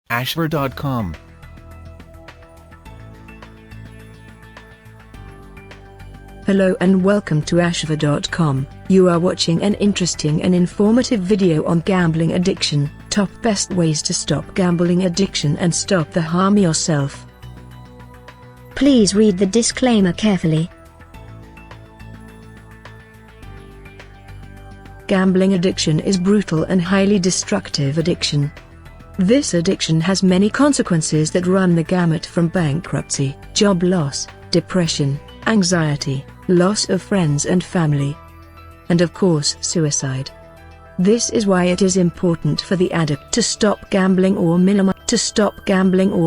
ashver.com. Hello and welcome to ashver.com. You are watching an interesting and informative video on gambling addiction, top best ways to stop gambling addiction and stop the harm yourself. Please read the disclaimer carefully. Gambling addiction is brutal and highly destructive addiction. This addiction has many consequences that run the gamut from bankruptcy, job loss, depression, anxiety, loss of friends and family, and of course suicide. This is why it is important for the addict to stop gambling or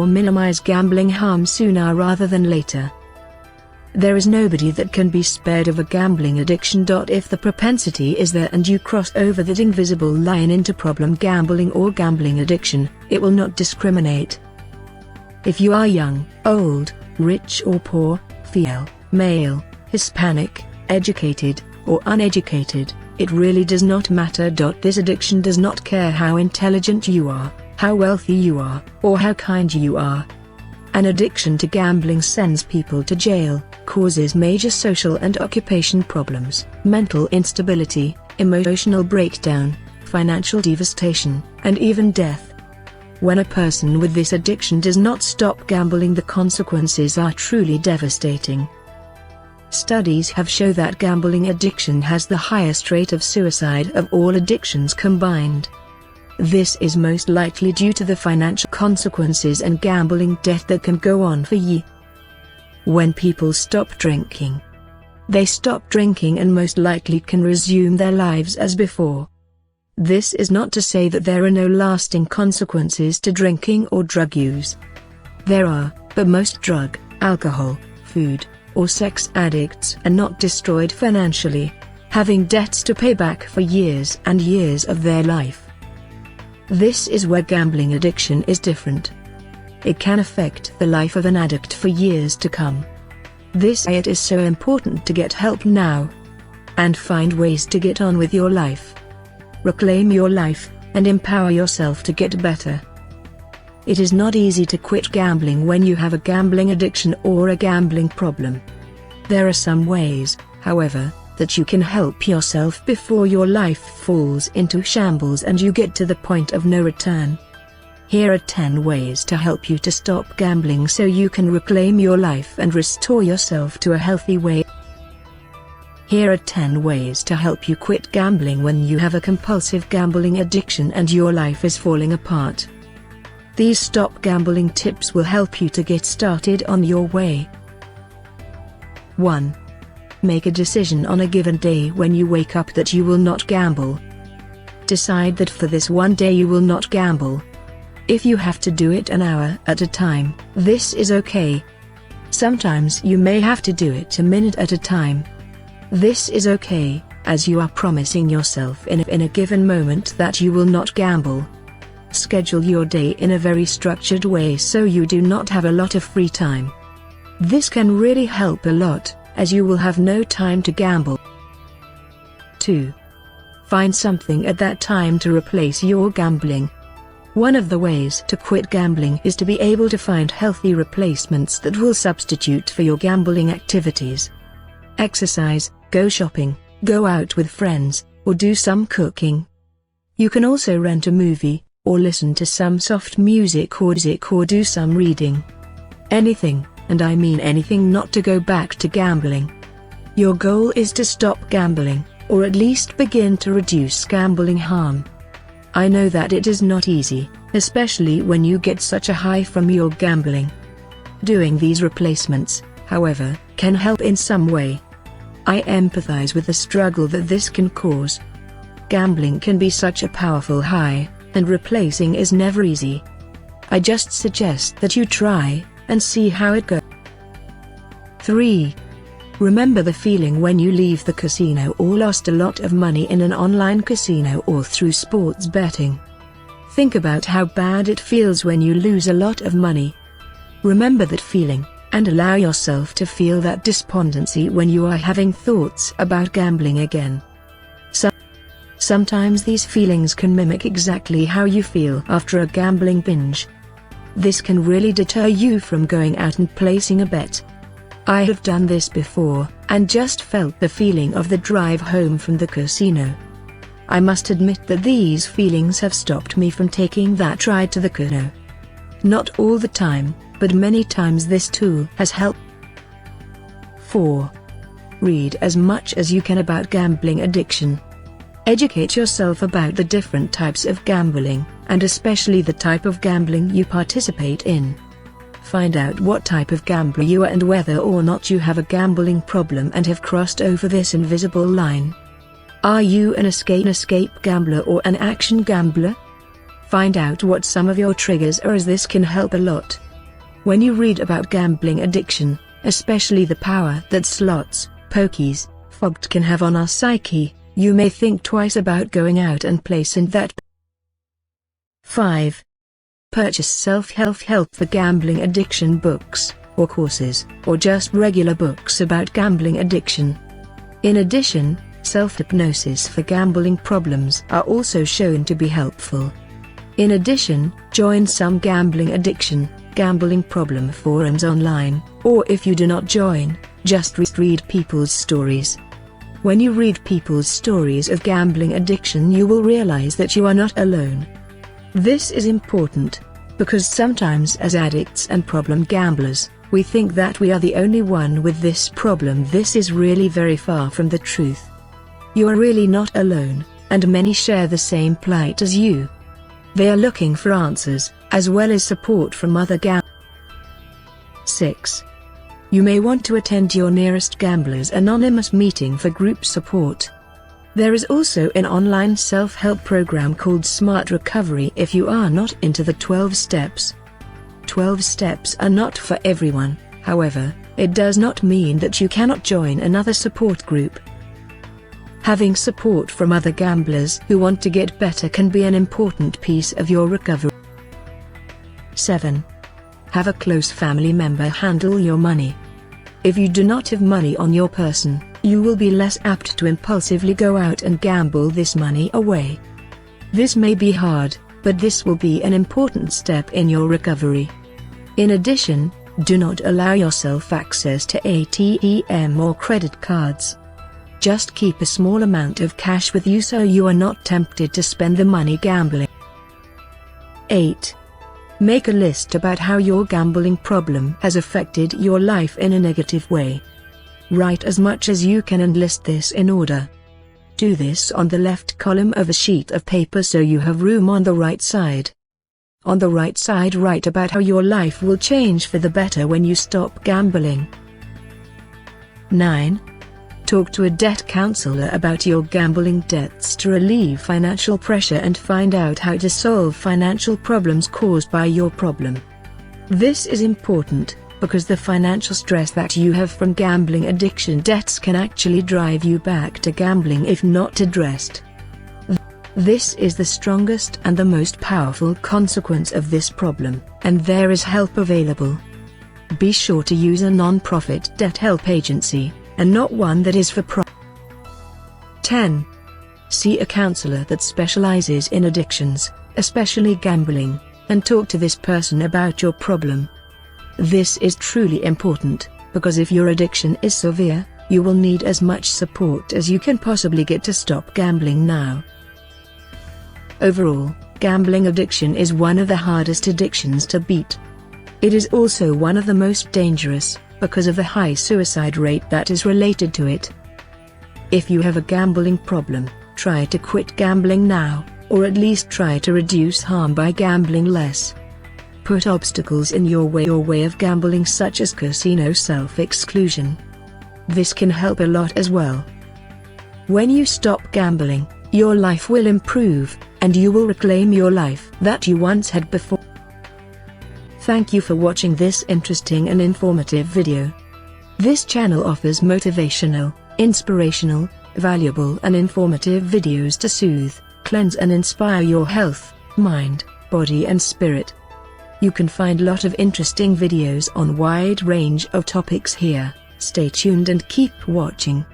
minimize gambling harm sooner rather than later. There is nobody that can be spared of a gambling addiction. If the propensity is there and you cross over that invisible line into problem gambling or gambling addiction, it will not discriminate. If you are young, old, rich or poor, female, male, Hispanic, educated, or uneducated, it really does not matter. This addiction does not care how intelligent you are, how wealthy you are, or how kind you are. An addiction to gambling sends people to jail, causes major social and occupation problems, mental instability, emotional breakdown, financial devastation, and even death. When a person with this addiction does not stop gambling, the consequences are truly devastating. Studies have shown that gambling addiction has the highest rate of suicide of all addictions combined. This is most likely due to the financial consequences and gambling debt that can go on for years. When people stop drinking, they stop drinking and most likely can resume their lives as before. This is not to say that there are no lasting consequences to drinking or drug use. There are, but most drug, alcohol, food, or sex addicts are not destroyed financially, having debts to pay back for years and years of their life. This is where gambling addiction is different. It can affect the life of an addict for years to come. This is why it is so important to get help now and find ways to get on with your life. Reclaim your life and empower yourself to get better. It is not easy to quit gambling when you have a gambling addiction or a gambling problem. There are some ways, however, that you can help yourself before your life falls into shambles and you get to the point of no return. Here are 10 ways to help you to stop gambling so you can reclaim your life and restore yourself to a healthy way. Here are 10 ways to help you quit gambling when you have a compulsive gambling addiction and your life is falling apart. These stop gambling tips will help you to get started on your way. 1. Make a decision on a given day when you wake up that you will not gamble. Decide that for this one day you will not gamble. If you have to do it an hour at a time, this is okay. Sometimes you may have to do it a minute at a time. This is okay, as you are promising yourself in a given moment that you will not gamble. Schedule your day in a very structured way so you do not have a lot of free time. This can really help a lot, as you will have no time to gamble. 2. Find something at that time to replace your gambling. One of the ways to quit gambling is to be able to find healthy replacements that will substitute for your gambling activities. Exercise, go shopping, go out with friends, or do some cooking. You can also rent a movie, or listen to some soft music or do some reading. Anything, and I mean anything, not to go back to gambling. Your goal is to stop gambling, or at least begin to reduce gambling harm. I know that it is not easy, especially when you get such a high from your gambling. Doing these replacements, however, can help in some way. I empathize with the struggle that this can cause. Gambling can be such a powerful high, and replacing is never easy. I just suggest that you try, and see how it goes. 3. Remember the feeling when you leave the casino or lost a lot of money in an online casino or through sports betting. Think about how bad it feels when you lose a lot of money. Remember that feeling, and allow yourself to feel that despondency when you are having thoughts about gambling again. Sometimes these feelings can mimic exactly how you feel after a gambling binge. This can really deter you from going out and placing a bet. I have done this before, and just felt the feeling of the drive home from the casino. I must admit that these feelings have stopped me from taking that ride to the casino. Not all the time, but many times this tool has helped. 4. Read as much as you can about gambling addiction. Educate yourself about the different types of gambling, and especially the type of gambling you participate in. Find out what type of gambler you are and whether or not you have a gambling problem and have crossed over this invisible line. Are you an escape gambler or an action gambler? Find out what some of your triggers are, as this can help a lot. When you read about gambling addiction, especially the power that slots, pokies, fogged can have on our psyche, you may think twice about going out and placing that. 5. Purchase self-help for gambling addiction books, or courses, or just regular books about gambling addiction. In addition, self-hypnosis for gambling problems are also shown to be helpful. In addition, join some gambling problem forums online, or if you do not join, just read people's stories. When you read people's stories of gambling addiction, you will realize that you are not alone. This is important, because sometimes as addicts and problem gamblers, we think that we are the only one with this problem. This is really very far from the truth. You are really not alone, and many share the same plight as you. They are looking for answers, as well as support from other gamblers. 6. You may want to attend your nearest Gamblers Anonymous meeting for group support. There is also an online self-help program called Smart Recovery if you are not into the 12 steps. 12 steps are not for everyone, however, it does not mean that you cannot join another support group. Having support from other gamblers who want to get better can be an important piece of your recovery. 7. Have a close family member handle your money. If you do not have money on your person, you will be less apt to impulsively go out and gamble this money away. This may be hard, but this will be an important step in your recovery. In addition, do not allow yourself access to ATM or credit cards. Just keep a small amount of cash with you so you are not tempted to spend the money gambling. 8. Make a list about how your gambling problem has affected your life in a negative way. Write as much as you can and list this in order. Do this on the left column of a sheet of paper so you have room on the right side. On the right side, write about how your life will change for the better when you stop gambling. 9. Talk to a debt counselor about your gambling debts to relieve financial pressure and find out how to solve financial problems caused by your problem. This is important, because the financial stress that you have from gambling addiction debts can actually drive you back to gambling if not addressed. This is the strongest and the most powerful consequence of this problem, and there is help available. Be sure to use a non-profit debt help agency, and not one that is for profit. 10. See a counselor that specializes in addictions, especially gambling, and talk to this person about your problem. This is truly important, because if your addiction is severe, you will need as much support as you can possibly get to stop gambling now. Overall, gambling addiction is one of the hardest addictions to beat. It is also one of the most dangerous, because of the high suicide rate that is related to it. If you have a gambling problem, try to quit gambling now, or at least try to reduce harm by gambling less. Put obstacles in your way of gambling, such as casino self-exclusion. This can help a lot as well. When you stop gambling, your life will improve, and you will reclaim your life that you once had before. Thank you for watching this interesting and informative video. This channel offers motivational, inspirational, valuable and informative videos to soothe, cleanse and inspire your health, mind, body and spirit. You can find a lot of interesting videos on wide range of topics here. Stay tuned and keep watching.